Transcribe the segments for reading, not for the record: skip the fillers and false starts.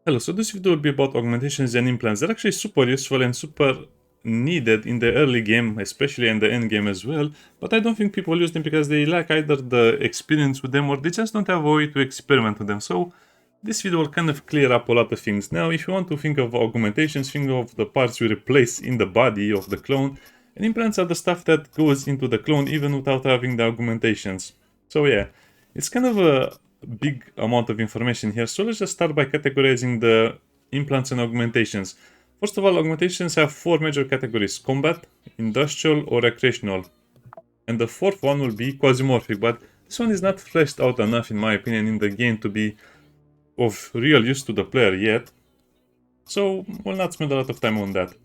Hello, so this video will be about augmentations and implants. They're actually super useful and super needed in the early game, especially in the end game as well, but I don't think people use them because they lack either the experience with them or they just don't have a way to experiment with them. So this video will kind of clear up a lot of things. Now, if you want to think of augmentations, think of the parts you replace in the body of the clone, and implants are the stuff that goes into the clone even without having the augmentations. So yeah, it's kind of a big amount of information here, so let's just start by categorizing the implants and augmentations. First of all, augmentations have four major categories: combat, industrial, or recreational. And the fourth one will be Quasimorphic, but this one is not fleshed out enough in my opinion in the game to be of real use to the player yet, so we'll not spend a lot of time on that.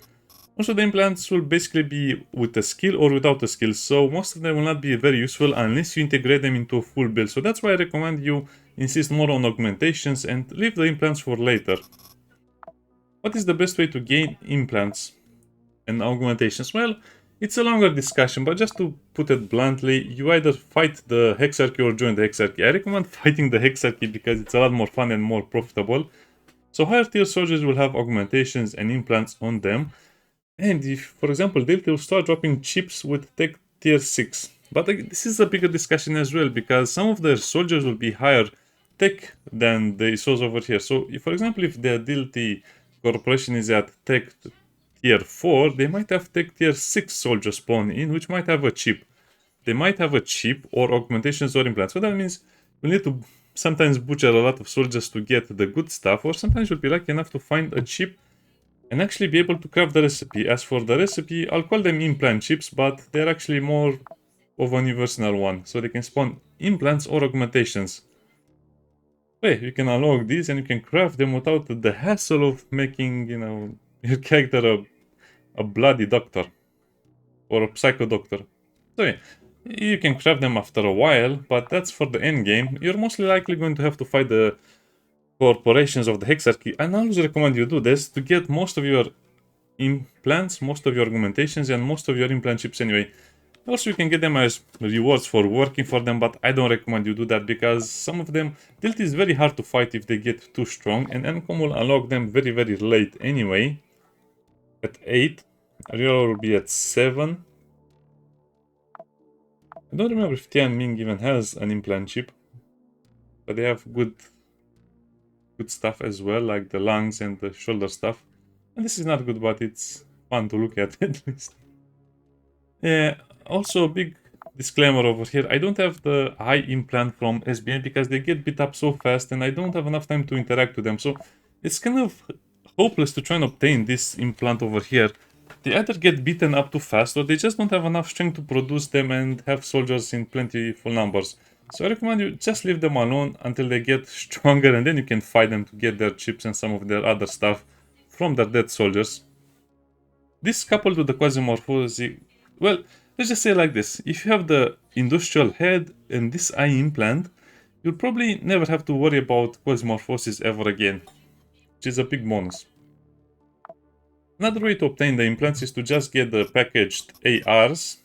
Also, the implants will basically be with a skill or without a skill, so most of them will not be very useful unless you integrate them into a full build. So that's why I recommend you insist more on augmentations and leave the implants for later. What is the best way to gain implants and augmentations? Well, it's a longer discussion, but just to put it bluntly, you either fight the Hexarchy or join the Hexarchy. I recommend fighting the Hexarchy because it's a lot more fun and more profitable. So higher tier soldiers will have augmentations and implants on them. And if, for example, they'll start dropping chips with tech tier 6. But this is a bigger discussion as well, because some of their soldiers will be higher tech than the ISOs over here. So, if, for example, if the ability corporation is at tech tier 4, they might have tech tier 6 soldiers spawn in, which might have a chip. They might have a chip or augmentations or implants. So that means we need to sometimes butcher a lot of soldiers to get the good stuff, or sometimes we'll be lucky enough to find a chip and actually be able to craft the recipe. As for the recipe, I'll call them implant chips, but they're actually more of a universal one, so they can spawn implants or augmentations. Hey, you can unlock these and you can craft them without the hassle of making, your character a bloody doctor or a psycho doctor. So yeah, you can craft them after a while, but that's for the end game. You're mostly likely going to have to fight the corporations of the Hexarchy, and I always recommend you do this to get most of your implants, most of your augmentations, and most of your implant chips anyway. Also, you can get them as rewards for working for them, but I don't recommend you do that because some of them, Tilt is very hard to fight if they get too strong, and Encom will unlock them very, very late anyway. At 8, Real will be at 7. I don't remember if Tian Ming even has an implant chip, but they have good stuff as well, like the lungs and the shoulder stuff. And this is not good, but it's fun to look at at least. Yeah, also a big disclaimer over here. I don't have the eye implant from SBN because they get beat up so fast and I don't have enough time to interact with them. So it's kind of hopeless to try and obtain this implant over here. They either get beaten up too fast or they just don't have enough strength to produce them and have soldiers in plentiful numbers. So I recommend you just leave them alone until they get stronger and then you can fight them to get their chips and some of their other stuff from their dead soldiers. This coupled with the Quasimorph, well, let's just say like this. If you have the industrial head and this eye implant, you'll probably never have to worry about Quasimorphosis ever again, which is a big bonus. Another way to obtain the implants is to just get the packaged ARs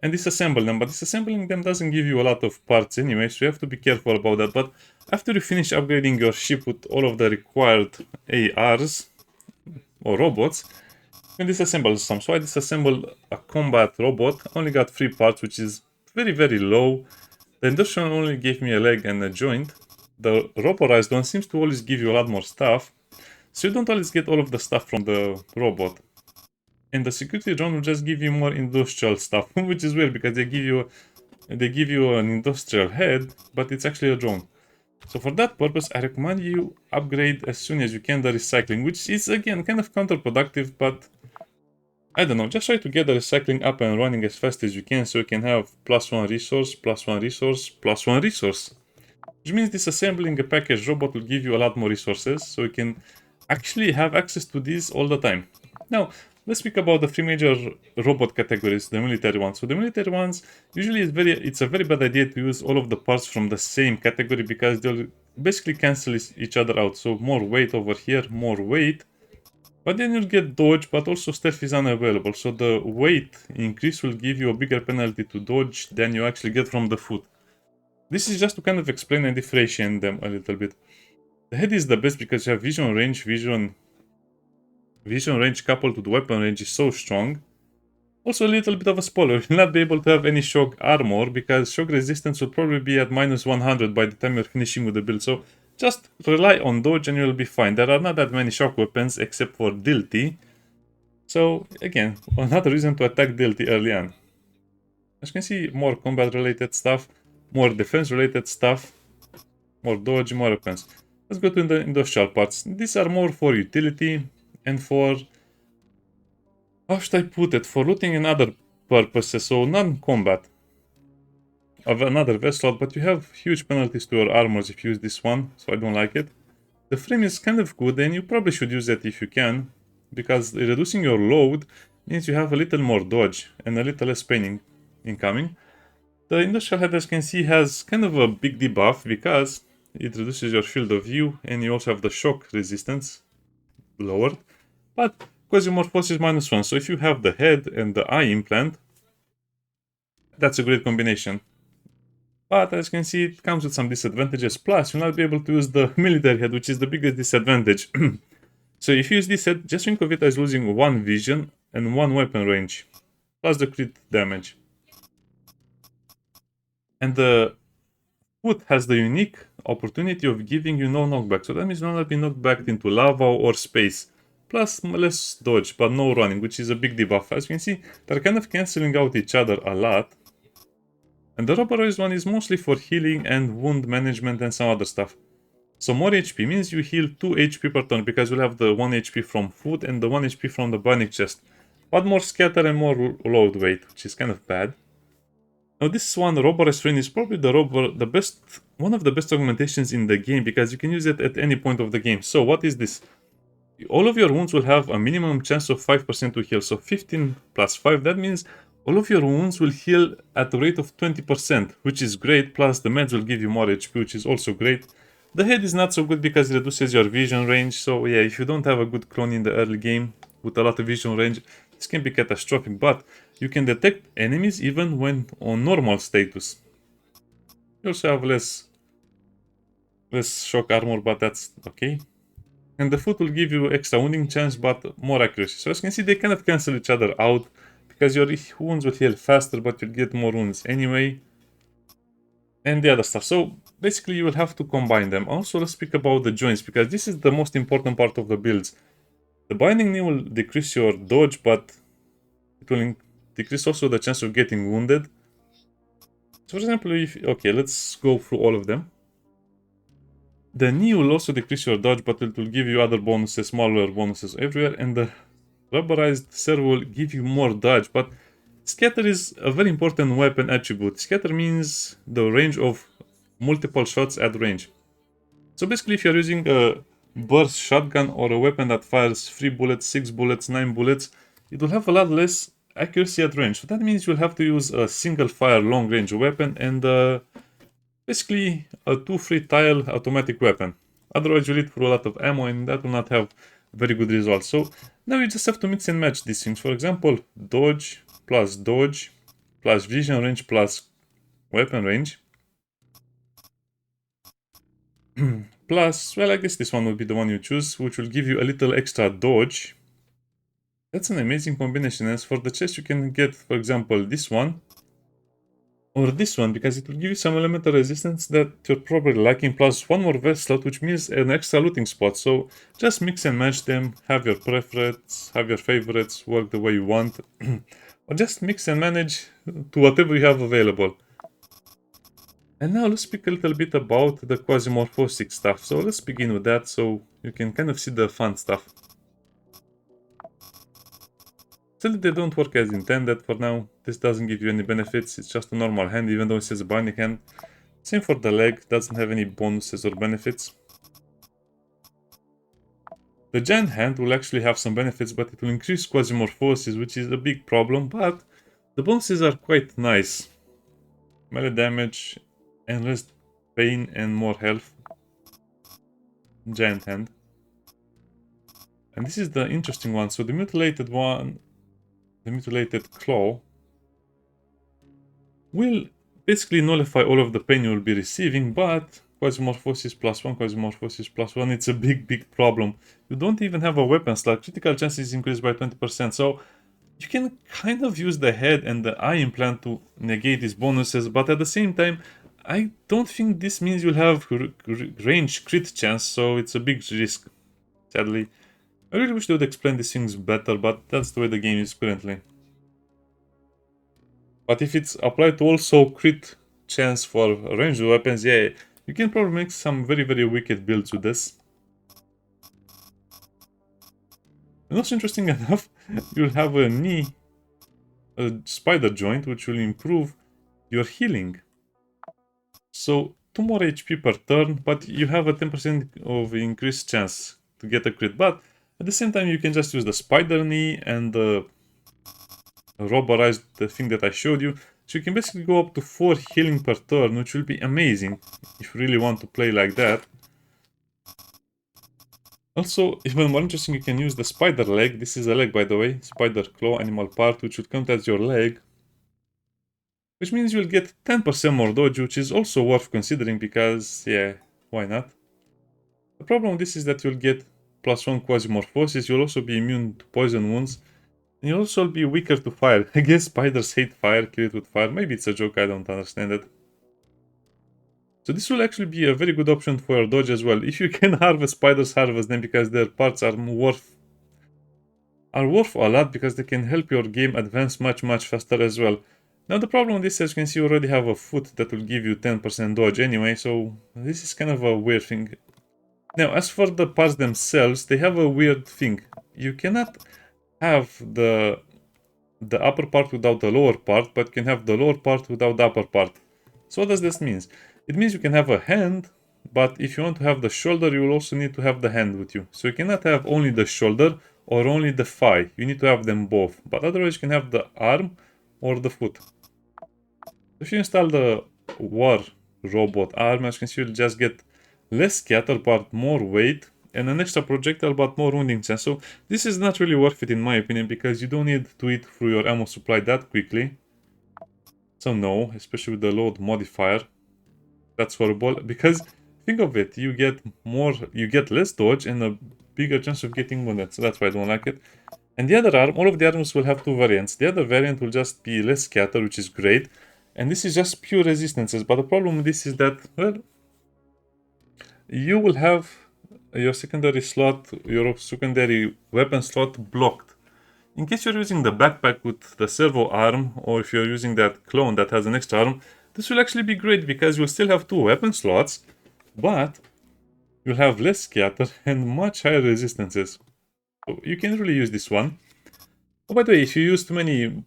and disassemble them, but disassembling them doesn't give you a lot of parts anyway, so you have to be careful about that. But after you finish upgrading your ship with all of the required ARs or robots, you can disassemble some. So I disassembled a combat robot, only got 3 parts, which is very, very low. The industrial only gave me a leg and a joint. The Rubberized one seems to always give you a lot more stuff, so you don't always get all of the stuff from the robot. And the security drone will just give you more industrial stuff, which is weird because they give you an industrial head, but it's actually a drone. So for that purpose, I recommend you upgrade as soon as you can the recycling, which is again kind of counterproductive, but I don't know, just try to get the recycling up and running as fast as you can so you can have +1 resource, +1 resource, +1 resource. Which means disassembling a packaged robot will give you a lot more resources, so you can actually have access to these all the time. Now, let's speak about the 3 major robot categories, the military ones. So the military ones, usually it's a very bad idea to use all of the parts from the same category because they'll basically cancel each other out. So more weight over here, more weight. But then you'll get dodge, but also stealth is unavailable. So the weight increase will give you a bigger penalty to dodge than you actually get from the foot. This is just to kind of explain and differentiate them a little bit. The head is the best because you have vision range. Vision range coupled with weapon range is so strong. Also a little bit of a spoiler, you'll not be able to have any shock armor because shock resistance will probably be at minus 100 by the time you're finishing with the build. So just rely on dodge and you'll be fine. There are not that many shock weapons except for Dilty. So again, another reason to attack Dilty early on. As you can see, more combat related stuff, more defense related stuff, more dodge, more weapons. Let's go to the industrial parts. These are more for utility and for, how should I put it, for looting and other purposes, so non-combat of another vessel, but you have huge penalties to your armors if you use this one, so I don't like it. The frame is kind of good and you probably should use it if you can, because reducing your load means you have a little more dodge and a little less pain incoming. The industrial head, as you can see, has kind of a big debuff because it reduces your field of view and you also have the shock resistance lowered. But Quasimorph is -1, so if you have the head and the eye implant, that's a great combination. But as you can see, it comes with some disadvantages. Plus, you'll not be able to use the military head, which is the biggest disadvantage. So if you use this head, just think of it as losing 1 vision and 1 weapon range, plus the crit damage. And the foot has the unique opportunity of giving you no knockback. So that means you'll not be knocked back into lava or space. Plus less dodge, but no running, which is a big debuff. As you can see, they're kind of cancelling out each other a lot. And the Rubberized one is mostly for healing and wound management and some other stuff. So more HP means you heal 2 HP per turn because you'll have the 1 HP from food and the 1 HP from the bionic chest. But more scatter and more load weight, which is kind of bad. Now this one, Rubberized Rain, is probably one of the best augmentations in the game because you can use it at any point of the game. So what is this? All of your wounds will have a minimum chance of 5% to heal. So 15 plus 5, that means all of your wounds will heal at a rate of 20%, which is great. Plus the meds will give you more HP, which is also great. The head is not so good because it reduces your vision range. So yeah, if you don't have a good clone in the early game with a lot of vision range, this can be catastrophic. But you can detect enemies even when on normal status. You also have less shock armor, but that's okay. And the foot will give you extra wounding chance, but more accuracy. So as you can see, they kind of cancel each other out because your wounds will heal faster, but you'll get more wounds anyway. And the other stuff. So basically, you will have to combine them. Also, let's speak about the joints because this is the most important part of the builds. The binding knee will decrease your dodge, but it will decrease also the chance of getting wounded. So for example, okay, let's go through all of them. The knee will also decrease your dodge, but it will give you other bonuses, smaller bonuses everywhere. And the Rubberized servo will give you more dodge, but scatter is a very important weapon attribute. Scatter means the range of multiple shots at range. So basically, if you're using a burst shotgun or a weapon that fires 3 bullets, 6 bullets, 9 bullets, it will have a lot less accuracy at range. So that means you'll have to use a single fire long range weapon and basically a 2-3 tile automatic weapon. Otherwise you'll eat through a lot of ammo and that will not have very good results. So now you just have to mix and match these things. For example, dodge plus vision range plus weapon range. Plus, well, I guess this one will be the one you choose, which will give you a little extra dodge. That's an amazing combination. As for the chest, you can get, for example, this one or this one, because it will give you some elemental resistance that you're probably lacking, plus one more vest slot, which means an extra looting spot. So just mix and match them, have your preference, have your favorites, work the way you want, or just mix and manage to whatever you have available. And now let's speak a little bit about the Quasimorphic stuff. So let's begin with that so you can kind of see the fun stuff. Still, they don't work as intended for now. This doesn't give you any benefits, it's just a normal hand, even though it says a binding hand. Same for the leg, doesn't have any bonuses or benefits. The giant hand will actually have some benefits, but it will increase quasimorphosis, which is a big problem, but the bonuses are quite nice. Melee damage, and less pain and more health. Giant hand. And this is the interesting one. So the mutilated one, the mutilated claw, will basically nullify all of the pain you will be receiving, but Quasimorphosis +1, Quasimorphosis +1, it's a big problem. You don't even have a weapon slot. Critical chance is increased by 20%, so you can kind of use the head and the eye implant to negate these bonuses, but at the same time, I don't think this means you'll have range crit chance, so it's a big risk, sadly. I really wish they would explain these things better, but that's the way the game is currently. But if it's applied to also crit chance for ranged weapons, yeah, you can probably make some very wicked builds with this. And also interesting enough, you'll have a spider joint, which will improve your healing. So 2 more HP per turn, but you have a 10% of increased chance to get a crit. But at the same time, you can just use the spider knee and the Rubberized, the thing that I showed you. So you can basically go up to 4 healing per turn, which will be amazing if you really want to play like that. Also, even more interesting, you can use the spider leg. This is a leg, by the way. Spider claw animal part, which would count as your leg. Which means you'll get 10% more dodge, which is also worth considering because, yeah, why not? The problem with this is that you'll get +1 Quasimorphosis, you'll also be immune to poison wounds, and you'll also be weaker to fire. I guess spiders hate fire, kill it with fire. Maybe it's a joke, I don't understand it. So this will actually be a very good option for your dodge as well. If you can harvest spiders, harvest them because their parts are worth a lot because they can help your game advance much faster as well. Now the problem with this, as you can see, you already have a foot that will give you 10% dodge anyway, so this is kind of a weird thing. Now, as for the parts themselves, they have a weird thing. You cannot have the upper part without the lower part, but you can have the lower part without the upper part. So what does this mean? It means you can have a hand, but if you want to have the shoulder, you will also need to have the hand with you. So you cannot have only the shoulder or only the thigh. You need to have them both, but otherwise you can have the arm or the foot. If you install the war robot arm, as you can see, you'll just get less scatter but more weight and an extra projectile but more wounding chance. So this is not really worth it in my opinion because you don't need to eat through your ammo supply that quickly. So no, especially with the load modifier. That's horrible because think of it, you get less dodge and a bigger chance of getting wounded. So that's why I don't like it. And the other arm, all of the arms will have 2 variants. The other variant will just be less scatter, which is great. And this is just pure resistances. But the problem with this is that, well, you will have your secondary slot, your secondary weapon slot blocked. In case you're using the backpack with the servo arm, or if you're using that clone that has an extra arm, this will actually be great because you'll still have 2 weapon slots, but you'll have less scatter and much higher resistances. So you can really use this one. Oh, by the way, if you use too many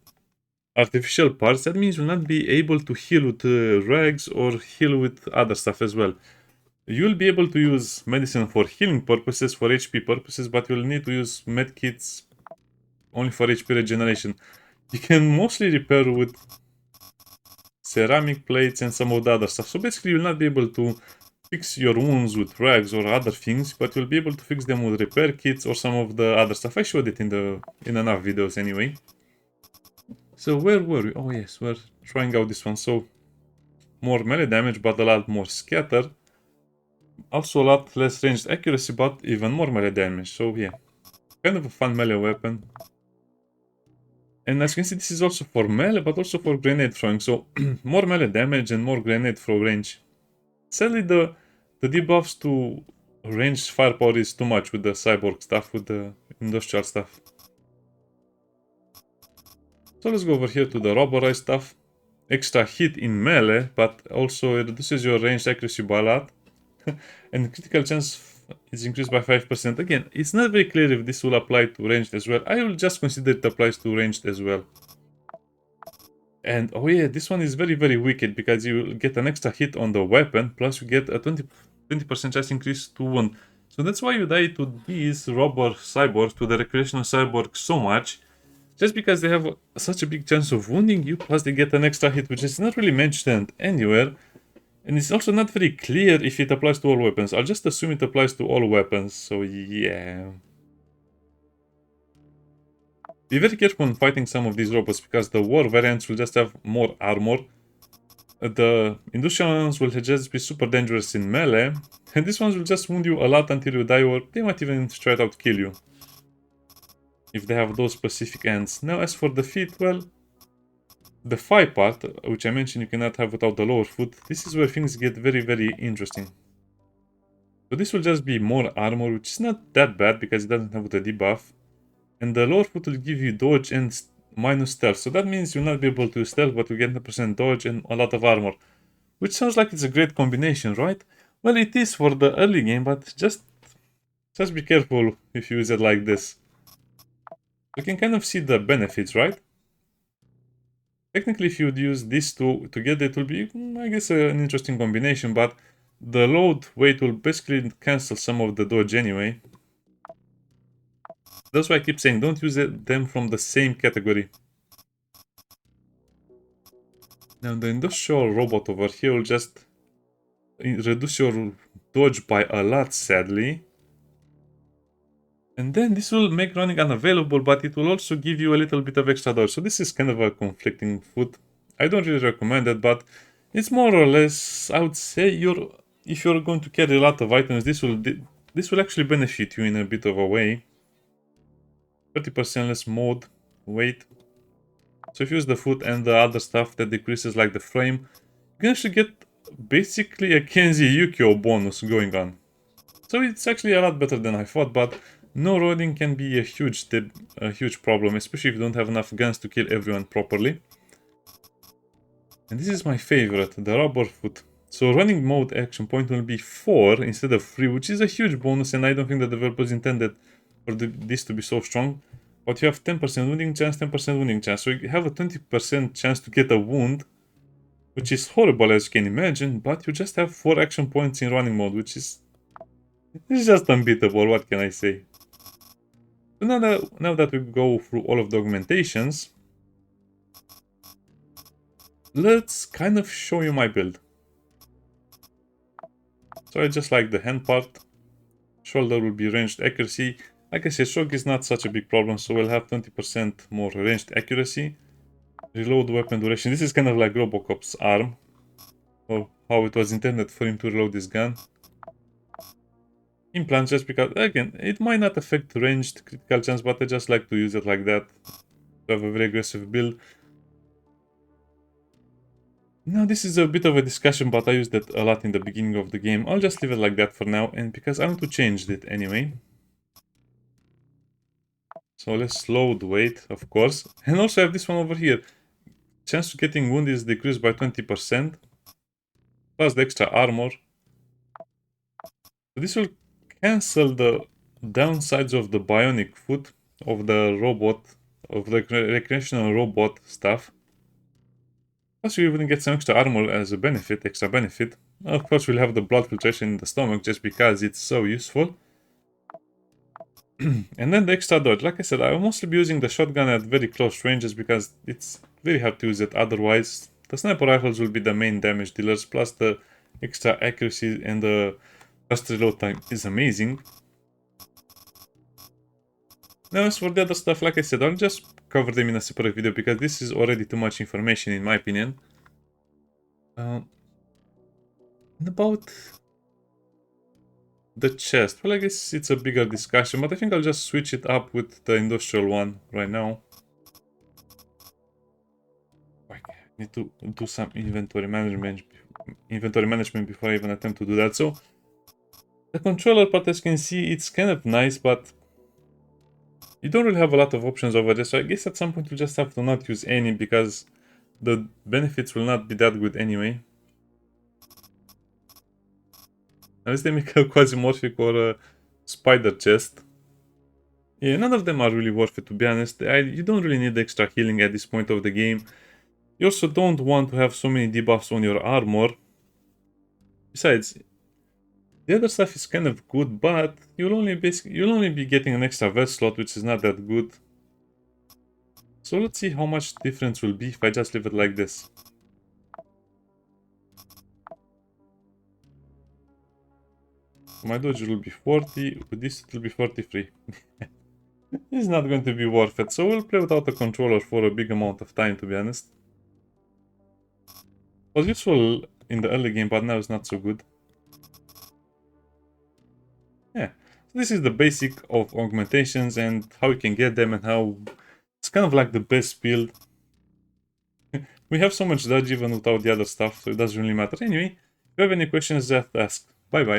artificial parts, that means you'll not be able to heal with rags or heal with other stuff as well. You'll be able to use medicine for healing purposes, for HP purposes, but you'll need to use medkits only for HP regeneration. You can mostly repair with ceramic plates and some of the other stuff. So basically you'll not be able to fix your wounds with rags or other things, but you'll be able to fix them with repair kits or some of the other stuff. I showed it in enough videos anyway. So where were we? Oh yes, we're trying out this one. So more melee damage but a lot more scatter. Also a lot less ranged accuracy but even more melee damage. So yeah, kind of a fun melee weapon. And as you can see, this is also for melee but also for grenade throwing. So more melee damage and more grenade throw range. Sadly the debuffs to ranged firepower is too much with the cyborg stuff, with the industrial stuff. So let's go over here to the rubberized stuff. Extra hit in melee, but also it reduces your ranged accuracy by a lot. And critical chance is increased by 5%. Again, it's not very clear if this will apply to ranged as well. I will just consider it applies to ranged as well. And oh yeah, this one is very wicked because you get an extra hit on the weapon, plus you get a 20% chance increase to wound. So that's why you die to these rubber cyborgs, to the recreational cyborg so much. Just because they have such a big chance of wounding you, plus they get an extra hit, which is not really mentioned anywhere. And it's also not very clear if it applies to all weapons. I'll just assume it applies to all weapons, so yeah. Be very careful when fighting some of these robots, because the war variants will just have more armor. The industrial ones will just be super dangerous in melee, and these ones will just wound you a lot until you die, or they might even straight out kill you if they have those specific ends. Now, as for the feet, well, the thigh part, which I mentioned you cannot have without the lower foot, this is where things get very, very interesting. So this will just be more armor, which is not that bad because it doesn't have the debuff. And the lower foot will give you dodge and minus stealth. So that means you'll not be able to stealth, but you get 10% dodge and a lot of armor. Which sounds like it's a great combination, right? Well, it is for the early game, but just be careful if you use it like this. You can kind of see the benefits, right? Technically, if you would use these two together, it will be, I guess, an interesting combination, but the load weight will basically cancel some of the dodge anyway. That's why I keep saying don't use them from the same category. Now, the industrial robot over here will just reduce your dodge by a lot, sadly. And then this will make running unavailable, but it will also give you a little bit of extra dodge. So this is kind of a conflicting foot. I don't really recommend it, but it's more or less, I would say, if you're going to carry a lot of items, this will actually benefit you in a bit of a way. 30% less mode weight. So if you use the foot and the other stuff that decreases like the frame, you can actually get basically a Kenzie Yukio bonus going on. So it's actually a lot better than I thought, but no roading can be a huge problem, especially if you don't have enough guns to kill everyone properly. And this is my favorite, the rubber foot. So running mode action point will be 4 instead of 3, which is a huge bonus, and I don't think the developers intended for this to be so strong. But you have 10% wounding chance, 10% wounding chance, so you have a 20% chance to get a wound, which is horrible as you can imagine, but you just have 4 action points in running mode, which is just unbeatable, what can I say? So now that we go through all of the augmentations, let's kind of show you my build. So I just like the hand part. Shoulder will be ranged accuracy. Like I said, shock is not such a big problem, so we'll have 20% more ranged accuracy. Reload weapon duration. This is kind of like Robocop's arm, or how it was intended for him to reload his gun. Implant, just because, again, it might not affect ranged critical chance, but I just like to use it like that to have a very aggressive build. Now this is a bit of a discussion, but I used it a lot in the beginning of the game. I'll just leave it like that for now, and because I want to change it anyway. So let's load weight, of course. And also have this one over here. Chance to getting wounded is decreased by 20%. Plus the extra armor. So this will cancel the downsides of the bionic foot, of the robot, of the recreational robot stuff. Plus you even get some extra armor as a benefit, extra benefit. Of course we'll have the blood filtration in the stomach just because it's so useful. And then the extra dodge. Like I said, I will mostly be using the shotgun at very close ranges because it's very hard to use it otherwise. The sniper rifles will be the main damage dealers, plus the extra accuracy and the fast reload time is amazing. Now as for the other stuff, like I said, I'll just cover them in a separate video because this is already too much information in my opinion. And about the chest, well, I guess it's a bigger discussion, but I think I'll just switch it up with the industrial one right now. I need to do some inventory management before I even attempt to do that. So the controller part, as you can see, it's kind of nice, but you don't really have a lot of options over there. So I guess at some point you just have to not use any because the benefits will not be that good anyway. Unless they make a Quasimorphic or a spider chest. Yeah, none of them are really worth it, to be honest. You don't really need extra healing at this point of the game. You also don't want to have so many debuffs on your armor. Besides, the other stuff is kind of good, but you'll only be getting an extra vest slot, which is not that good. So let's see how much difference will be if I just leave it like this. My dodge will be 40, with this it will be 43. It's not going to be worth it, so we'll play without a controller for a big amount of time, to be honest. Was useful in the early game, but now it's not so good. Yeah, so this is the basic of augmentations and how you can get them and how it's kind of like the best build. We have so much dodge even without the other stuff, so it doesn't really matter. Anyway, if you have any questions, just ask. Bye bye.